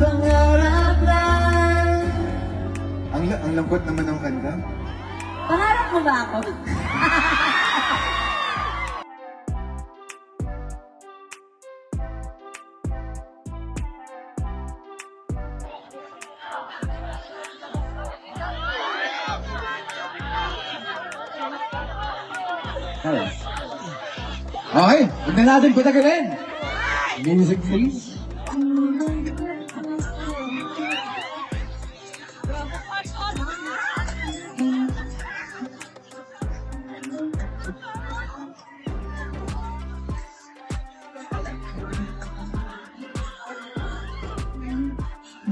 pangarap lang. Ang lambot naman ng kanta. Pangarap mo ba ako? Okay, huwag na natin patagalin. Music please.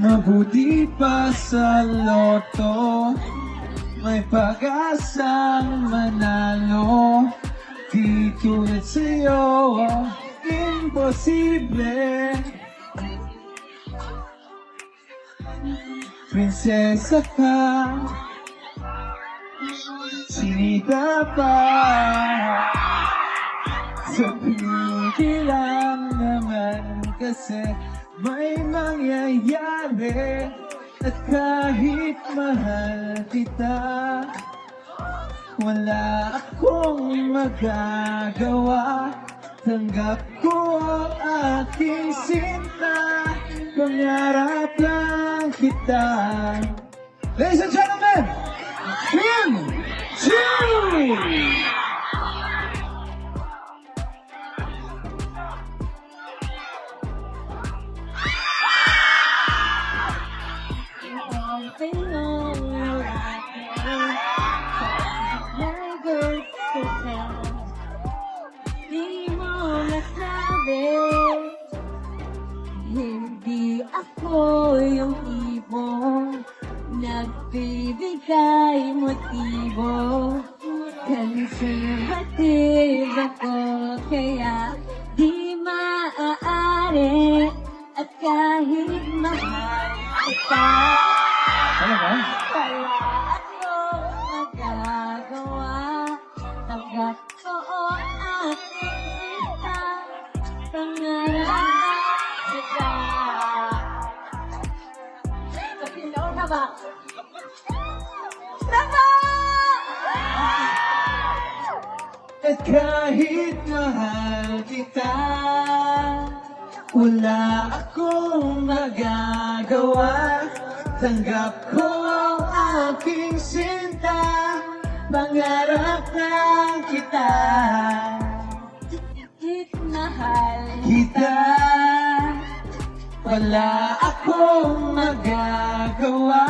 Mabuti pa sa loto, may pag-asang manalo. Di tulad sa'yo, imposible. Prinsesa ka, sinita pa. Sabihin lang naman kasi may mangyayari. At kahit mahal kita, wala akong magagawa. Tanggap ko ang aking sinta, pangarap lang kita. Ladies and gentlemen, Kim Chiu! Di mo nasabi, hindi ako yung ibong nagbibigay motibo. Conservative ako, kaya di maaari. At kahit mahal kita, Ano ba? wala akong magagawa. Tanggap ko ang aking ita, pangarap kita. Kapinaw na ba? Tama! At kahit mahal kita, wala akong magagawa. Tanggap ko ang aking sinta, pangarap lang kita. Kahit mahal Kita, wala akong magagawa.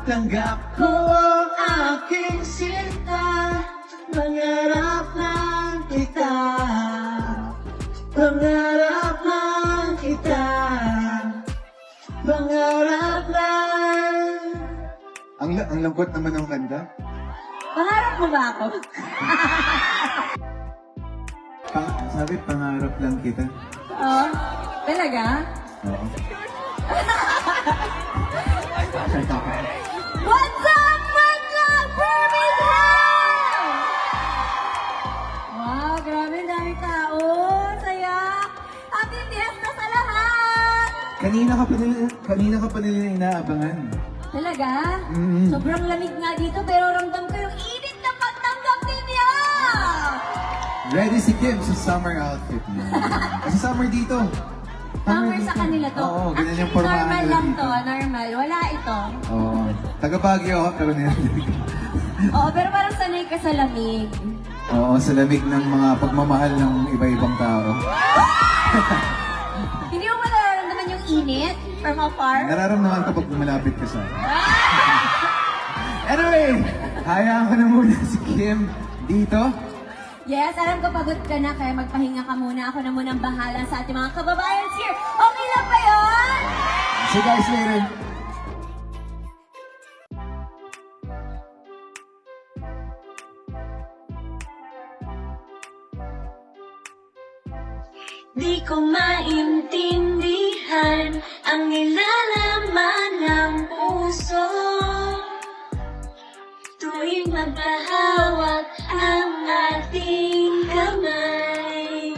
Tanggap ko ang aking sinta, pangarap lang kita. Pangarap lang kita. Pangarap lang. Ang lambot naman ng kanta. Pangarap mo ba ako? Sabi, pangarap lang kita. Oo. Talaga? Oo. What's up, Manla Birmingham? Wow, grabe dami tao. Saya. Happy Fiesta sa lahat. Kanina ka pa nila inaabangan. Talaga? Mm. Sobrang lamig nga dito pero ramdam ko yung init na pagtanggap ninyo. Ready si Kim sa summer outfit niya. Kasi summer dito. Summer sa kanila to. Oo, ganyan yung Actually, pormahan normal nila lang dito. to. Normal. Wala ito. Oo. Taga Baguio ako, pero nilalamig. Oo, pero parang sanay ka sa lamig. Oo, sa lamig ng mga pagmamahal ng iba-ibang tao. Hindi mo ba nararamdaman yung init from afar? Nararamdaman ko pag malapit ka sa akin. Anyway, hayaan ko na muna si Kim dito. Yes, alam ko pagod ka na, kaya magpahinga ka muna. Ako na munang bahala sa ating mga kababayan here. Okay lang ba yun? See you guys later. Di ko maintindihan ang nilalaman ng puso tuwing magpahawak ang ating kamay.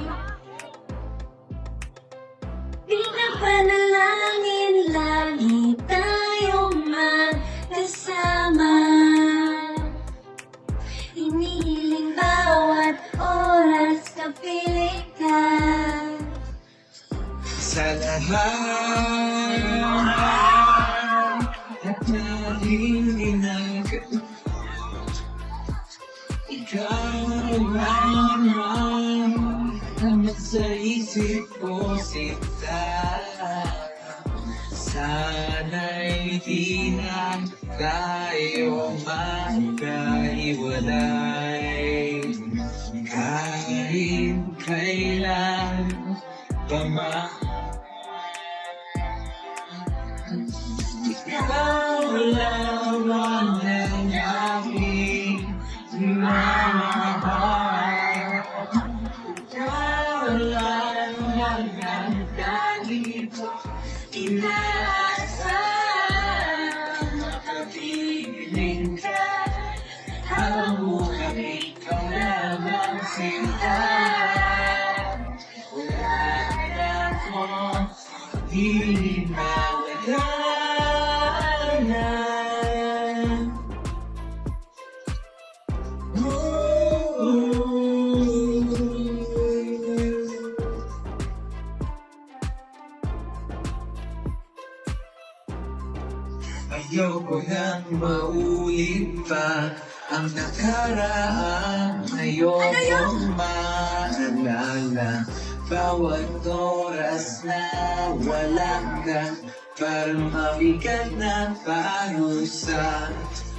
Pinapanalangin lang lahat at nalilinag. Ikaw lang ang nasa isip ko sinta. Sana'y di na tayo magkahiwalay. Kahit kailan pa man. Ikaw lang ang aking minamahal. Ikaw lang ang nandito. Inaasam makapiling ka. Habang buhay ikaw lamang sinta. Wala na ako, di mawala na. Ayoko nang maulit pa ang nakaraan. Ayokong maalala bawat oras na wala ka. Parang mabigat na parusa.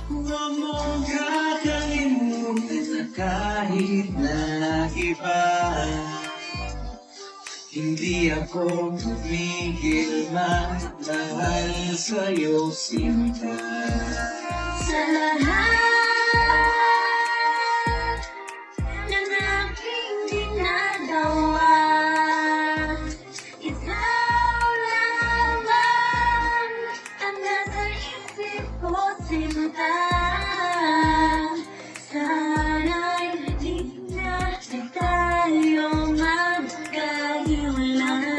Huwag mong kakalimutan na kahit na iba. Hindi ako tumigil magmahal sa'yo, sinta. Sa lahat ng aking ginagawa, ikaw lamang ang nasa isip ko, sinta. Sana'y di na tayo magkahiwalay.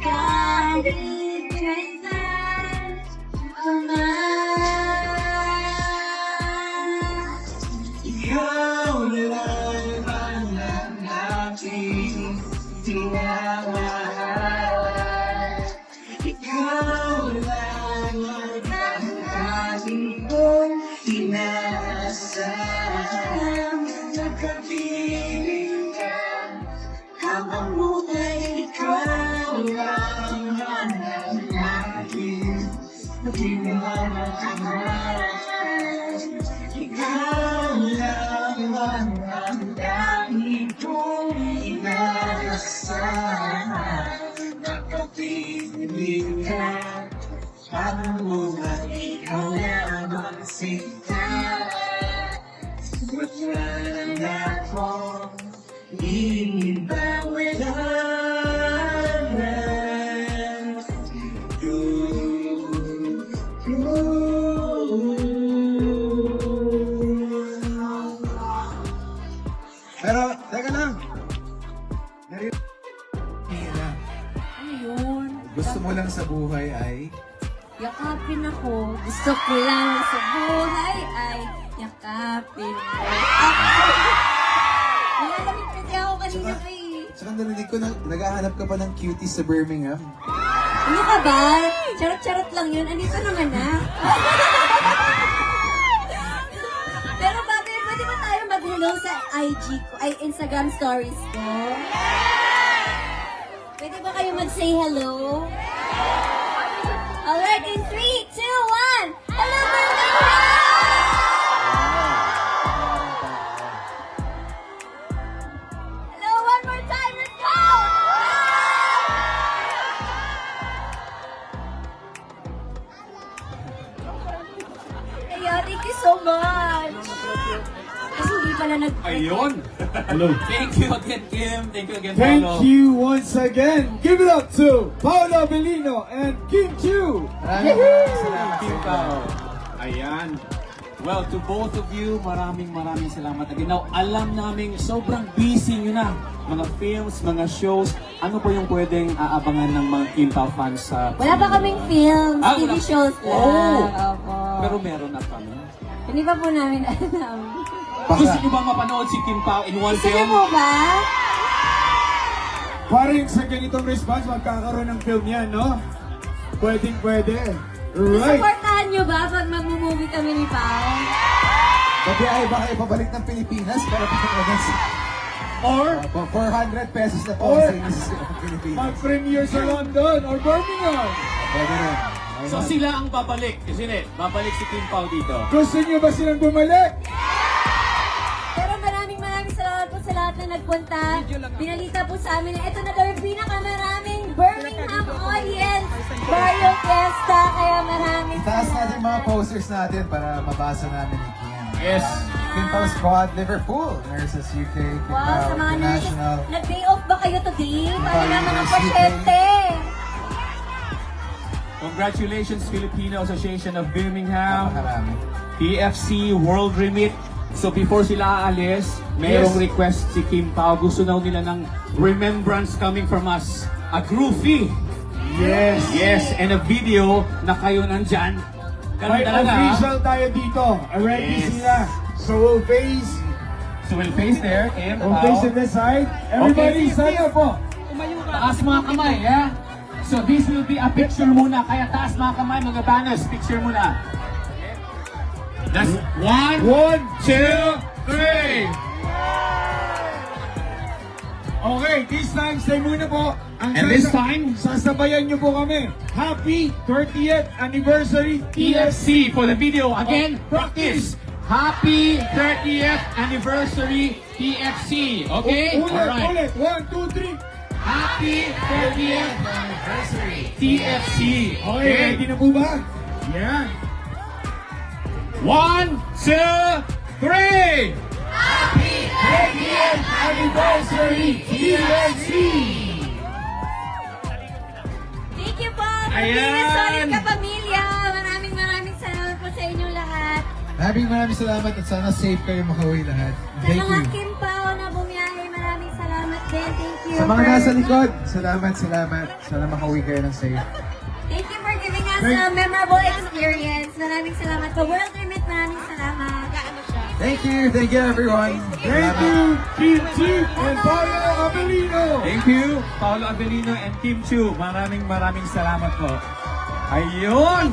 Kahit kailan pa man. Ikaw lang ang aking tinamahal. Ikaw lang ang aking inaasam. Nagkapiling ka habang buhay. Ikaw lang ang aking tinamahal. Ikaw lang ang dahil kong inaasahan. Nakapiling ka habang buhay. Ikaw lamang sinta. Wala na ako, inibawala na. Pero, teka lang. Mira, Ano yun? gusto mo lang sa buhay ay Yakapin ako. Gusto ko lang sa buhay ay yakapin mo ako. Nilalamig kasi ako kanina pa eh. Tsaka narinig ko na naghahanap ka pa ng cutie sa Birmingham. Ano ka ba? Charot-charot lang yun. Andito naman na. Pero bakit? Pwede ba tayo mag-hello sa IG ko? Ay, Instagram stories ko? Pwede ba kayo mag-say hello? Alright, in 3, 2, 1! Hello, Birmingham! Hello, one more time, let's go! Ayan, thank you so much! Kasi hindi pala Ayun! Hello. Thank you again, Kim. Thank you again, Thank Paolo. you once again. Give it up to Paolo Bellino and Kim Chu. Maraming salamat. Kim Pao. Ayan. Well, to both of you, maraming salamat again. Now, alam namin sobrang busy nyo na. Mga films, mga shows. Ano po yung pwedeng aabangan ng mga Kim Pao fans sa... Wala pa kaming films, Ah, TV wala. shows lang. Oh. Opo. Pero meron na kami. Hindi pa po namin alam. Gusto nyo ba mapanood si Kim Pao in one Gusto niyo film? po ba? Parang sa ganitong response, magkakaroon ng film yan, no? Pwede. Right. Supportahan nyo ba pag mag-movie kami ni Pao? Babiyahe ba kayo pabalik ng Pilipinas para pagkakagas? Or, 400 pesos na po Or- sa inis ng Pilipinas. mag-premiere sa London or Birmingham. Pwede rin. So sila ang babalik. Kasi babalik si Kim Pao dito. Gusto niyo ba silang bumalik? Pero maraming salamat po sa lahat na nagpunta. Pinalita po sa amin na ito na daw yung pinakamaraming Birmingham audience for yung fiesta. Kaya maraming Itaas natin mga posters natin para mabasa namin ni Kim. Yes. Kim Pao Squad, Liverpool, Nurses UK, Kim Wow, Pao sa mga nurses, International. nag-day off ba kayo today? Para lang mga University. pasyente. Congratulations, Filipino Association of Birmingham. Napakarami. PFC World Remit. So before sila aalis, mayroong Yes. request si Kim Pao. Gusto daw nila ng remembrance coming from us. A groovy. Yes. Yes, and a video na kayo nandyan. Ganun May talaga. official tayo dito. Ready Yes. sila. So we'll face So we'll face there, Kim on Pao. face this side. Everybody, Okay. stand up po. Taas mga kamay, yeah? So this will be a picture muna. Kaya taas mga kamay, mga banners. Picture muna. That's 1, 2, 3. Okay, this time, stay muna po. And this time, sasabayan niyo po kami. Happy 30th anniversary TFC for the video. Again, practice. Happy 30th anniversary TFC. Okay? Ulit. 1, 2, 3. Happy 30th anniversary TFC. Okay, ready na po ba? Yan. 1, 2, 3. Anniversary TFC! Thank you po. Ayan. Solid kapamilya. Maraming salamat po sa inyong lahat. Maraming salamat at sana safe kayo makauwi lahat. Sa Thank mga you. Kim Pao na bumiyahe, maraming salamat din. Thank you. Sa mga for- nasa likod, salamat. Sana makauwi kayo ng safe. Thank you for giving us a memorable experience. Maraming salamat po. World Remit, maraming salamat. Thank you everyone. Thank you, Kim Chi and Paolo Abelino! Thank you, Paolo Abelino and Kim Chu. Maraming salamat po. Ayun!